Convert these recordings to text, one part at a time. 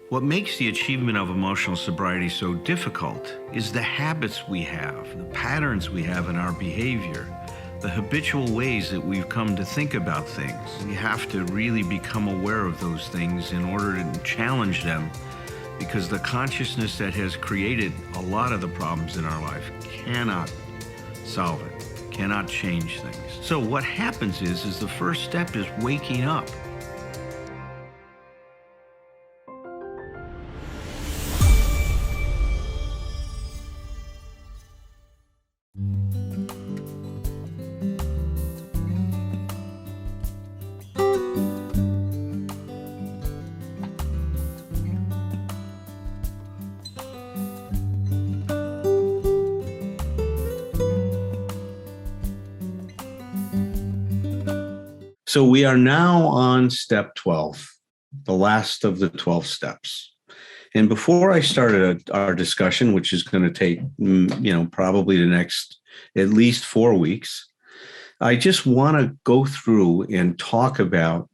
What makes the achievement of emotional sobriety so difficult is the habits we have, the patterns we have in our behavior, the habitual ways that we've come to think about things. We have to really become aware of those things in order to challenge them, because the consciousness that has created a lot of the problems in our life cannot solve it, cannot change things. So what happens is the first step is waking up. So we are now on step 12, the last of the 12 steps. And before I started our discussion, which is going to take, probably the next at least 4 weeks, I just want to go through and talk about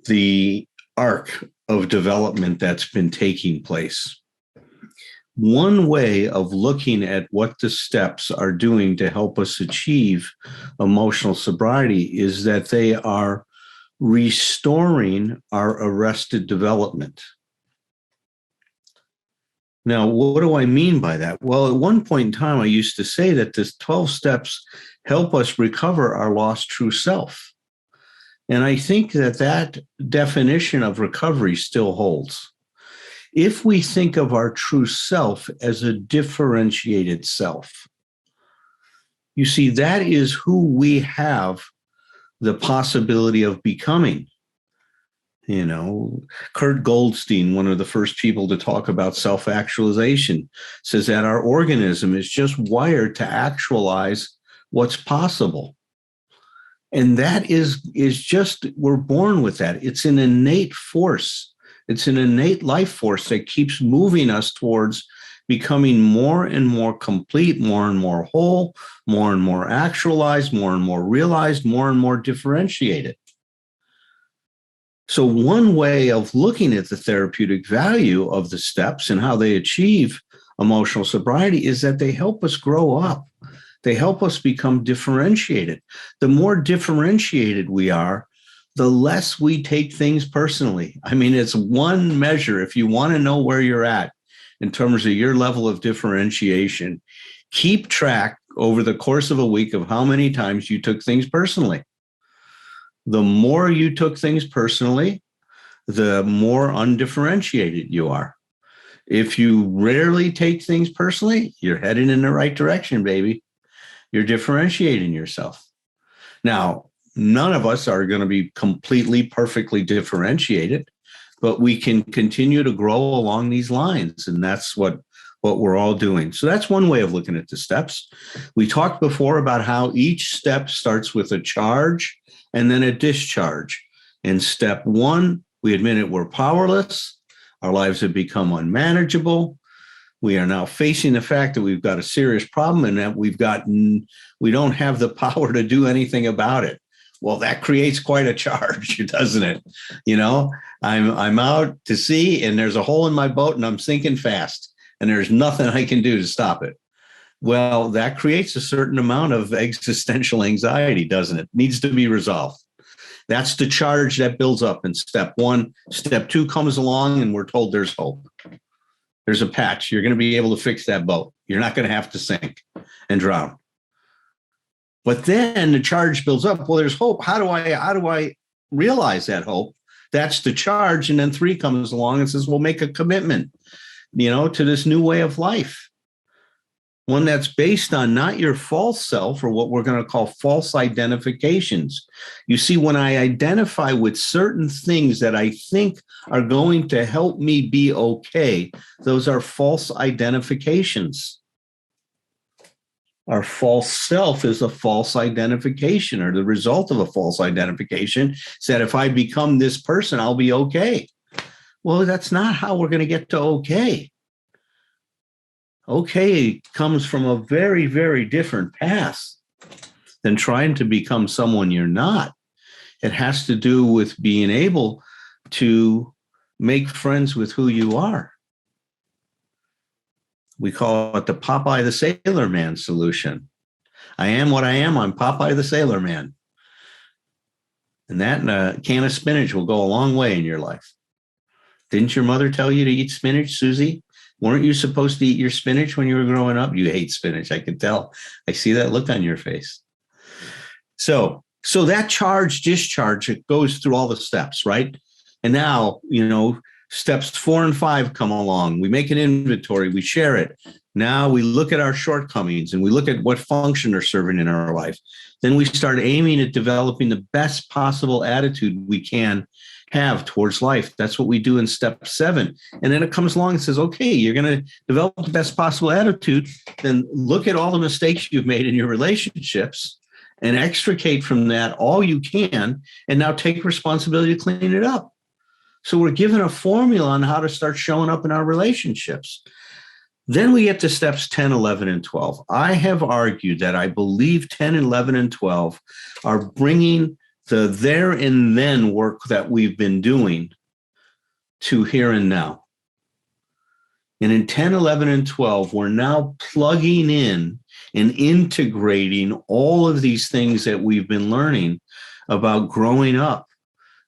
the arc of development that's been taking place. One way of looking at what the steps are doing to help us achieve emotional sobriety is that they are restoring our arrested development. Now, what do I mean by that? Well, at one point in time, I used to say that this 12 steps help us recover our lost true self. And I think that that definition of recovery still holds. If we think of our true self as a differentiated self, you see, that is who we have the possibility of becoming. Kurt Goldstein, one of the first people to talk about self-actualization, says that our organism is just wired to actualize what's possible. And that is just, we're born with that. It's an innate force. It's an innate life force that keeps moving us towards becoming more and more complete, more and more whole, more and more actualized, more and more realized, more and more differentiated. So one way of looking at the therapeutic value of the steps and how they achieve emotional sobriety is that they help us grow up. They help us become differentiated. The more differentiated we are, the less we take things personally. I mean, it's one measure. If you want to know where you're at in terms of your level of differentiation, keep track over the course of a week of how many times you took things personally. The more you took things personally, the more undifferentiated you are. If you rarely take things personally, you're heading in the right direction, baby. You're differentiating yourself. Now, none of us are going to be completely, perfectly differentiated, but we can continue to grow along these lines. And that's what we're all doing. So that's one way of looking at the steps. We talked before about how each step starts with a charge and then a discharge. In step 1, we admit it, we're powerless. Our lives have become unmanageable. We are now facing the fact that we've got a serious problem and that we don't have the power to do anything about it. Well, that creates quite a charge, doesn't it? I'm out to sea and there's a hole in my boat and I'm sinking fast and there's nothing I can do to stop it. Well, that creates a certain amount of existential anxiety, doesn't it? Needs to be resolved. That's the charge that builds up in step 1. Step 2 comes along and we're told there's hope. There's a patch. You're going to be able to fix that boat. You're not going to have to sink and drown. But then the charge builds up. Well, there's hope. How do I realize that hope? That's the charge. And then 3 comes along and says, well, make a commitment, to this new way of life. One that's based on not your false self or what we're going to call false identifications. You see, when I identify with certain things that I think are going to help me be okay, those are false identifications. Our false self is a false identification, or the result of a false identification is that if I become this person, I'll be okay. Well, that's not how we're going to get to okay. Okay comes from a very, very different path than trying to become someone you're not. It has to do with being able to make friends with who you are. We call it the Popeye the Sailor Man solution. I am what I am. I'm Popeye the Sailor Man. And that and a can of spinach will go a long way in your life. Didn't your mother tell you to eat spinach, Susie? Weren't you supposed to eat your spinach when you were growing up? You hate spinach. I can tell. I see that look on your face. So that charge, discharge, it goes through all the steps, right? And now, steps 4 and 5 come along. We make an inventory. We share it. Now we look at our shortcomings and we look at what function they're serving in our life. Then we start aiming at developing the best possible attitude we can have towards life. That's what we do in step 7. And then it comes along and says, okay, you're going to develop the best possible attitude. Then look at all the mistakes you've made in your relationships and extricate from that all you can. And now take responsibility to clean it up. So we're given a formula on how to start showing up in our relationships. Then we get to steps 10, 11, and 12. I have argued that I believe 10, 11, and 12 are bringing the there and then work that we've been doing to here and now. And in 10, 11, and 12, we're now plugging in and integrating all of these things that we've been learning about growing up,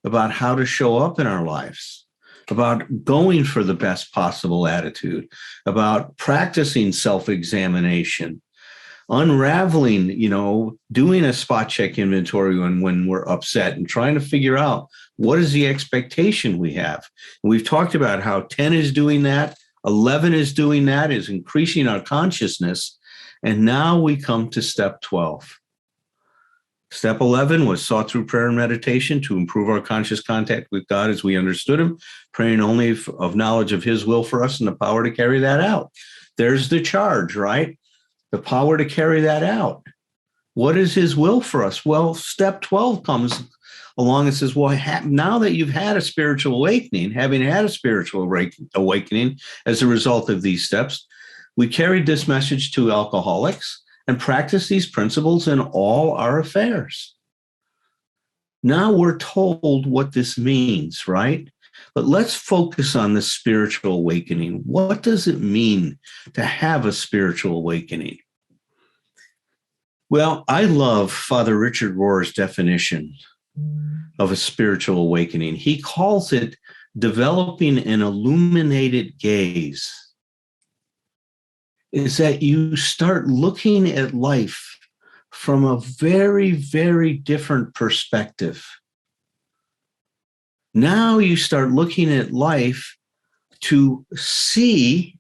about how to show up in our lives, about going for the best possible attitude, about practicing self-examination, unraveling, doing a spot check inventory when we're upset and trying to figure out what is the expectation we have. And we've talked about how 10 is doing that, 11 is doing that, is increasing our consciousness. And now we come to step 12. Step 11 was sought through prayer and meditation to improve our conscious contact with God as we understood him, praying only of knowledge of his will for us and the power to carry that out. There's the charge, right? The power to carry that out. What is his will for us? Well, step 12 comes along and says, well, now that you've had a spiritual awakening, having had a spiritual awakening as a result of these steps, we carried this message to alcoholics and practice these principles in all our affairs. Now we're told what this means, right? But let's focus on the spiritual awakening. What does it mean to have a spiritual awakening? Well, I love Father Richard Rohr's definition of a spiritual awakening. He calls it developing an illuminated gaze. Is that you start looking at life from a very, very different perspective. Now you start looking at life to see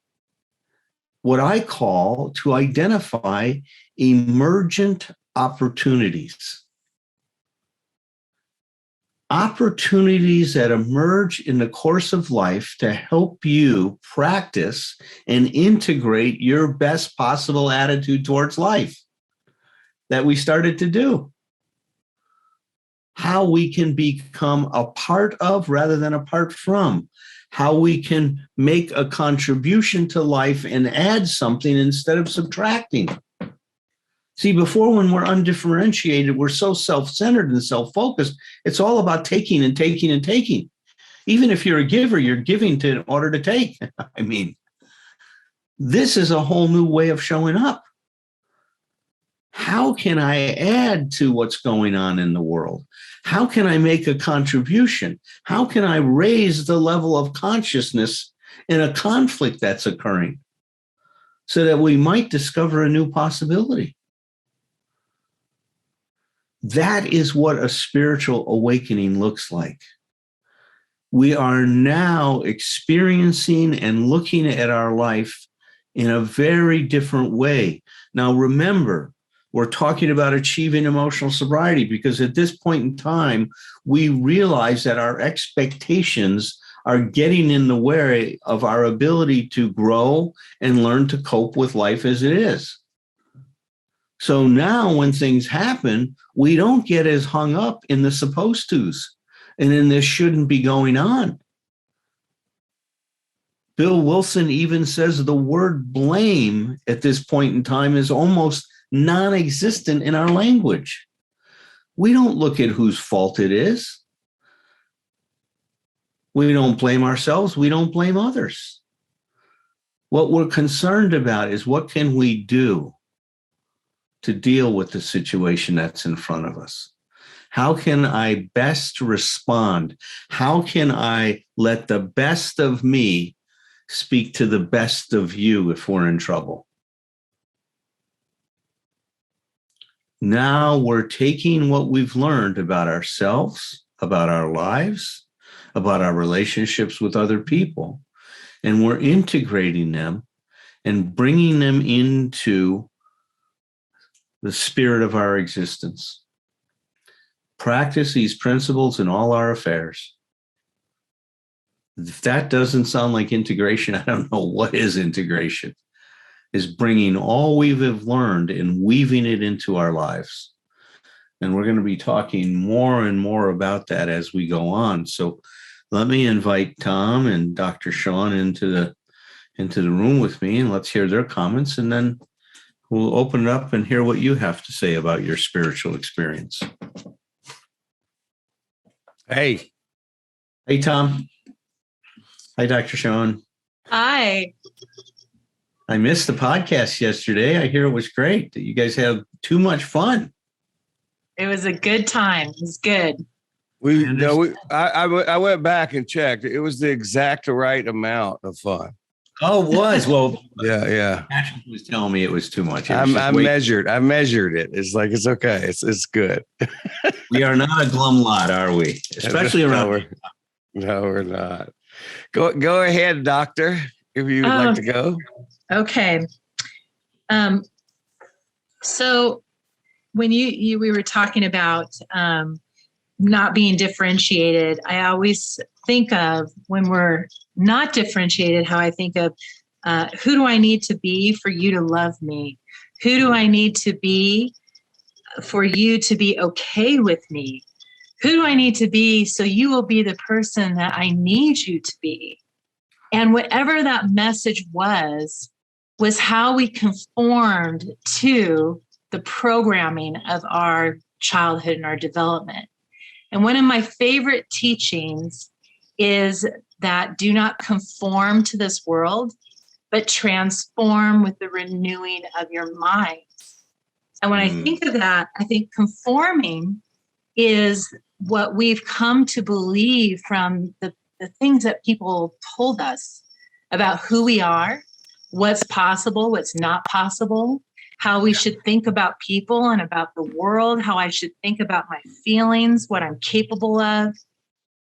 what I call, to identify emergent opportunities. Opportunities that emerge in the course of life to help you practice and integrate your best possible attitude towards life that we started to do. How we can become a part of rather than apart from. How we can make a contribution to life and add something instead of subtracting. See, before, when we're undifferentiated, we're so self-centered and self-focused, it's all about taking and taking and taking. Even if you're a giver, you're giving in order to take. I mean, this is a whole new way of showing up. How can I add to what's going on in the world? How can I make a contribution? How can I raise the level of consciousness in a conflict that's occurring so that we might discover a new possibility? That is what a spiritual awakening looks like. We are now experiencing and looking at our life in a very different way. Now, remember, we're talking about achieving emotional sobriety because at this point in time, we realize that our expectations are getting in the way of our ability to grow and learn to cope with life as it is. So now when things happen, we don't get as hung up in the supposed tos and in this shouldn't be going on. Bill Wilson even says the word blame at this point in time is almost non-existent in our language. We don't look at whose fault it is. We don't blame ourselves. We don't blame others. What we're concerned about is what can we do to deal with the situation that's in front of us? How can I best respond? How can I let the best of me speak to the best of you if we're in trouble? Now we're taking what we've learned about ourselves, about our lives, about our relationships with other people, and we're integrating them and bringing them into the spirit of our existence. Practice these principles in all our affairs. If that doesn't sound like integration, I don't know what is integration. Is bringing all we've learned and weaving it into our lives. And we're going to be talking more and more about that as we go on. So let me invite Thom and Dr. Shawn into the room with me, and let's hear their comments, and then we'll open it up and hear what you have to say about your spiritual experience. Hey, Thom. Hi, Dr. Shawn. Hi. I missed the podcast yesterday. I hear it was great. That you guys had too much fun. It was a good time. It was good. I went back and checked. It was the exact right amount of fun. Oh, it was. Well, yeah. Patrick was telling me it was too much. I measured it. It's like, it's okay. It's good. We are not a glum lot, are we? Especially around. No, we're not. Go ahead, doctor, if you would like to go. Okay. So when we were talking about not being differentiated, I always think of, when we're not differentiated, how I think of who do I need to be for you to love me? Who do I need to be for you to be okay with me? Who do I need to be so you will be the person that I need you to be? And whatever that message was how we conformed to the programming of our childhood and our development. And one of my favorite teachings is that do not conform to this world, but transform with the renewing of your mind. And when I think of that, I think conforming is what we've come to believe from the things that people told us about who we are, what's possible, what's not possible, how we should think about people and about the world, how I should think about my feelings, what I'm capable of,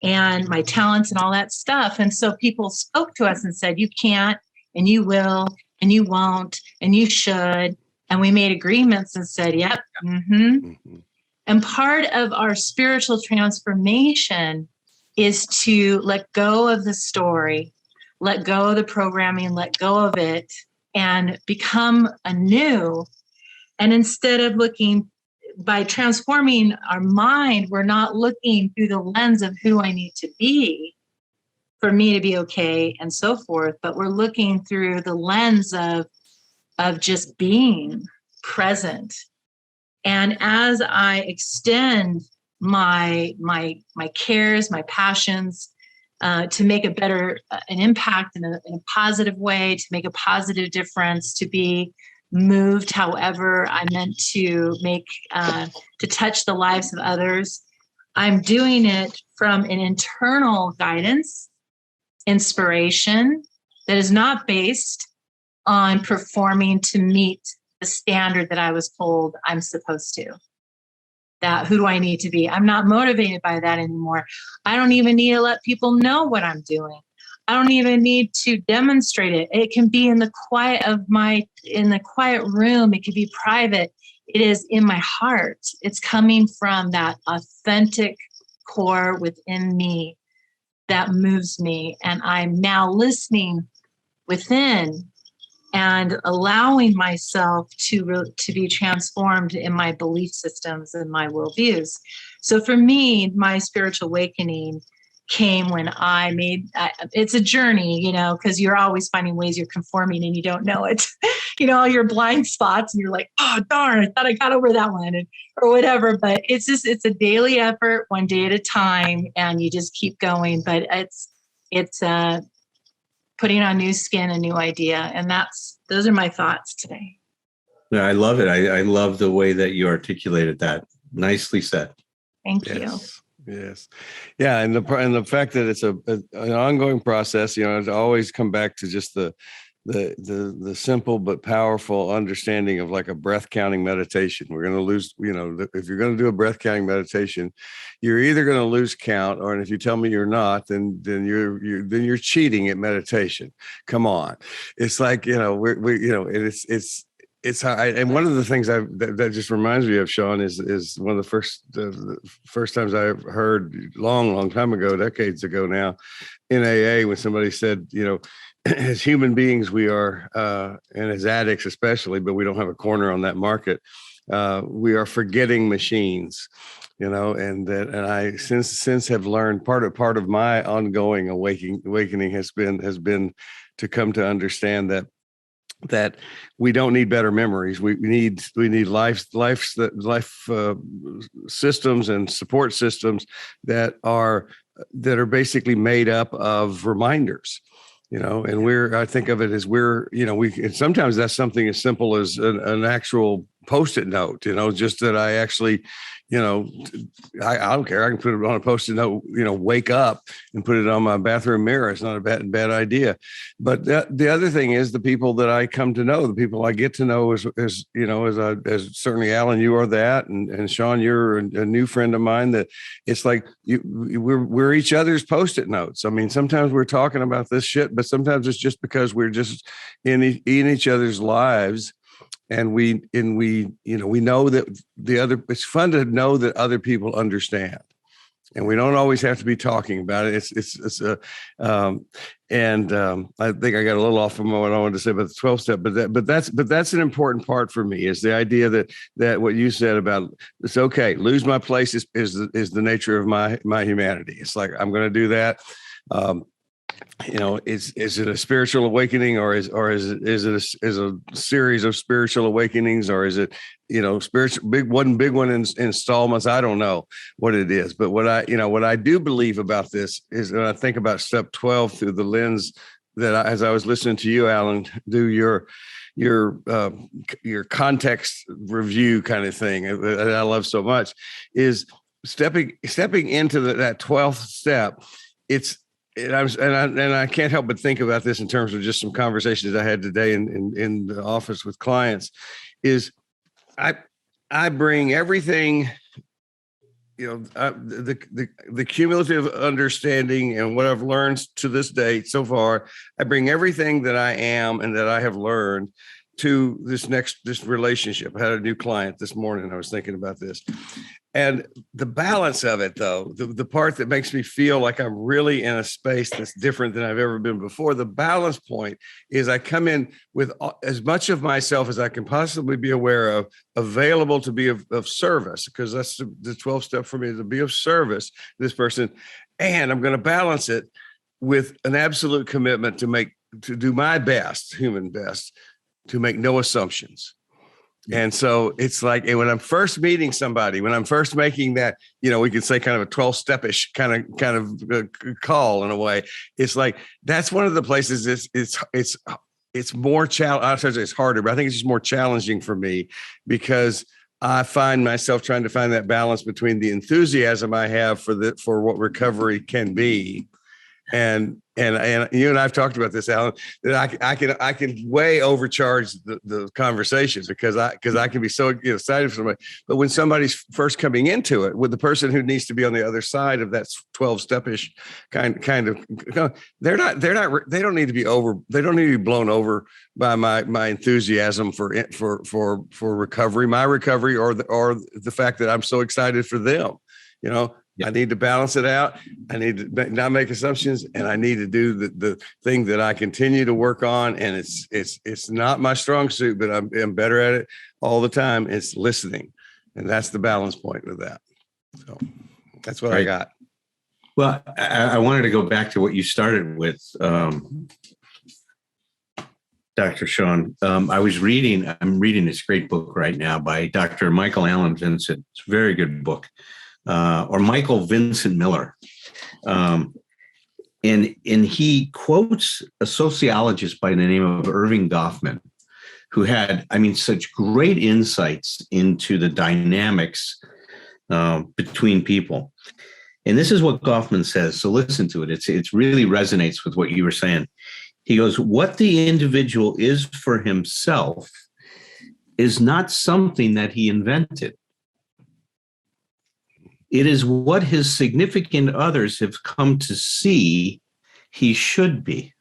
and my talents and all that stuff. And so people spoke to us and said, you can't, and you will, and you won't, and you should. And we made agreements and said, yep. And part of our spiritual transformation is to let go of the story, let go of the programming, let go of it, and become anew. And instead of looking, by transforming our mind, we're not looking through the lens of who I need to be for me to be okay and so forth, but we're looking through the lens of just being present. And as I extend my cares, my passions, to make an impact in a positive way, to make a positive difference, to be moved however I meant to make, to touch the lives of others, I'm doing it from an internal guidance, inspiration that is not based on performing to meet the standard that I was told I'm supposed to. That who do I need to be? I'm not motivated by that anymore. I don't even need to let people know what I'm doing. I don't even need to demonstrate it. It can be in the quiet room. It can be private. It is in my heart. It's coming from that authentic core within me that moves me. And I'm now listening within and allowing myself to be transformed in my belief systems and my worldviews. So for me, my spiritual awakening came when I made, it's a journey, because you're always finding ways you're conforming and you don't know it, all your blind spots, and you're like, oh, darn, I thought I got over that one, or whatever. But it's a daily effort, one day at a time, and you just keep going. But it's putting on new skin, a new idea. And those are my thoughts today. Yeah, I love it. I love the way that you articulated that. Nicely said. Thank you. Yes. Yeah. And the fact that it's an ongoing process, I always come back to just the simple but powerful understanding of like a breath counting meditation. We're going to lose, if you're going to do a breath counting meditation, you're either going to lose count, or if you tell me you're not, then you're cheating at meditation. Come on. It's like, it's how and one of the things that just reminds me of, Shawn, is one of the first times I heard long time ago, decades ago now, in AA, when somebody said, as human beings, we are, and as addicts especially, but we don't have a corner on that market. We are forgetting machines, and I since have learned part of my ongoing awakening has been to come to understand that we don't need better memories. We need life systems and support systems that are basically made up of reminders. And I think of it as and sometimes that's something as simple as an actual Post-it note, just that I actually, I don't care. I can put it on a Post-it note, wake up, and put it on my bathroom mirror. It's not a bad idea. But the other thing is the people that I come to know, the people I get to know as certainly Alan, you are that. And Shawn, you're a new friend of mine, that it's like we're each other's Post-it notes. I mean, sometimes we're talking about this shit, but sometimes it's just because we're just in each other's lives. And we know that it's fun to know that other people understand, and we don't always have to be talking about it. I think I got a little off from what I wanted to say about the 12-step, but that's an important part for me, is the idea that what you said about, it's okay, lose my place is the nature of my humanity. It's like, I'm going to do that. Is it a spiritual awakening, or is it a series of spiritual awakenings, or is it, spiritual big one in installments? I don't know what it is, but what I do believe about this is, when I think about step 12 through the lens that as I was listening to you, Alan, do your context review kind of thing that I love so much, is stepping into that 12th step. And I can't help but think about this in terms of just some conversations I had today in the office with clients, is I bring everything, the cumulative understanding and what I've learned to this date so far. I bring everything that I am and that I have learned to this relationship. I had a new client this morning. I was thinking about this. And the balance of it, though, the part that makes me feel like I'm really in a space that's different than I've ever been before, the balance point is I come in with as much of myself as I can possibly be aware of, available to be of service, because that's the 12th step for me, to be of service to this person. And I'm going to balance it with an absolute commitment to do my best, human best, to make no assumptions. And so it's like, when I'm first meeting somebody, when I'm first making that, we could say kind of a 12-step-ish kind of call in a way, it's like, that's one of the places it's more challenging. I don't say it's harder, but I think it's just more challenging for me, because I find myself trying to find that balance between the enthusiasm I have for what recovery can be. And you and I've talked about this, Alan, that I can way overcharge the conversation because I can be so excited for somebody. But when somebody's first coming into it, with the person who needs to be on the other side of that 12-step-ish kind of, they don't need to be blown over by my enthusiasm for recovery, my recovery, or the fact that I'm so excited for them. I need to balance it out. I need to not make assumptions, and I need to do the thing that I continue to work on. And it's not my strong suit, but I'm better at it all the time. It's listening, and that's the balance point with that. So that's what I got. Well, I wanted to go back to what you started with, Dr. Shawn. I'm reading this great book right now by Dr. Michael Allen Vincent. It's a very good book. Or Michael Vincent Miller. And he quotes a sociologist by the name of Irving Goffman, who had, I mean, such great insights into the dynamics between people. And this is what Goffman says. So listen to it. It really resonates with what you were saying. He goes, what the individual is for himself is not something that he invented. It is what his significant others have come to see he should be.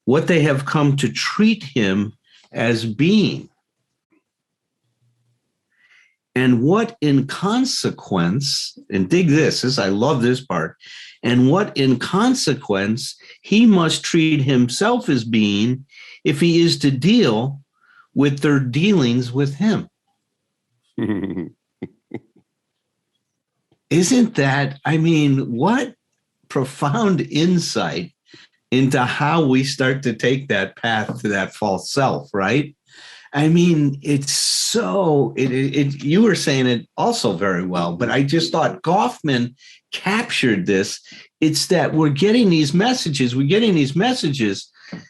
What they have come to treat him as being. And what in consequence, and dig this, I love this part, and what in consequence he must treat himself as being if he is to deal with their dealings with him. Isn't that, I mean, what profound insight into how we start to take that path to that false self, right? I mean, it's so, you were saying it also very well, but I just thought Goffman captured this. It's that we're getting these messages,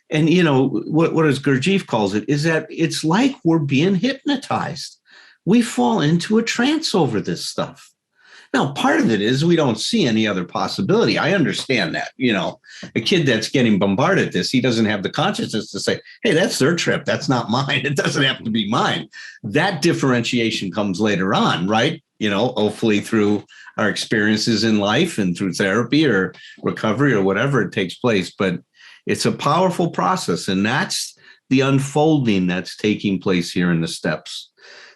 and you know, what as Gurdjieff calls it, is that it's like we're being hypnotized. We fall into a trance over this stuff. Now, part of it is we don't see any other possibility. I understand that, you know, a kid that's getting bombarded this, he doesn't have the consciousness to say, hey, that's their trip. That's not mine. It doesn't have to be mine. That differentiation comes later on, right? You know, hopefully through our experiences in life and through therapy or recovery or whatever it takes place. But it's a powerful process. And that's the unfolding that's taking place here in the steps.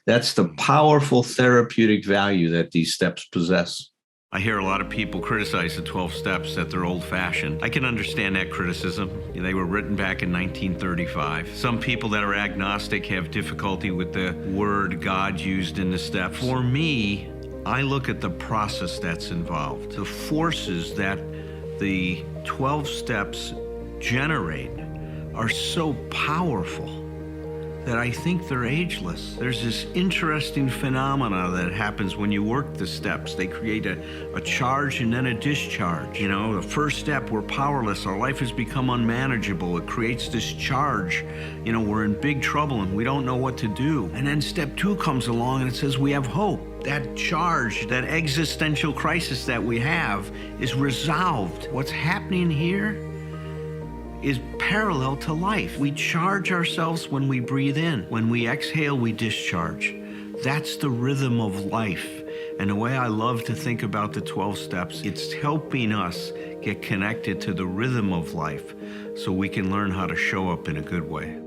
That's the powerful therapeutic value that these steps possess. I hear a lot of people criticize the 12 steps, that they're old-fashioned. I can understand that criticism. They were written back in 1935. Some people that are agnostic have difficulty with the word God used in the steps. For me, I look at the process that's involved. The forces that the 12 steps generate are so powerful that I think they're ageless. There's this interesting phenomena that happens when you work the steps. They create a charge and then a discharge. You know, the first step, we're powerless. Our life has become unmanageable. It creates this charge. You know, we're in big trouble and we don't know what to do. And then step 2 comes along and it says we have hope. That charge, that existential crisis that we have is resolved. What's happening here is parallel to life. We charge ourselves when we breathe in. When we exhale, we discharge. That's the rhythm of life. And the way I love to think about the 12 steps, it's helping us get connected to the rhythm of life so we can learn how to show up in a good way.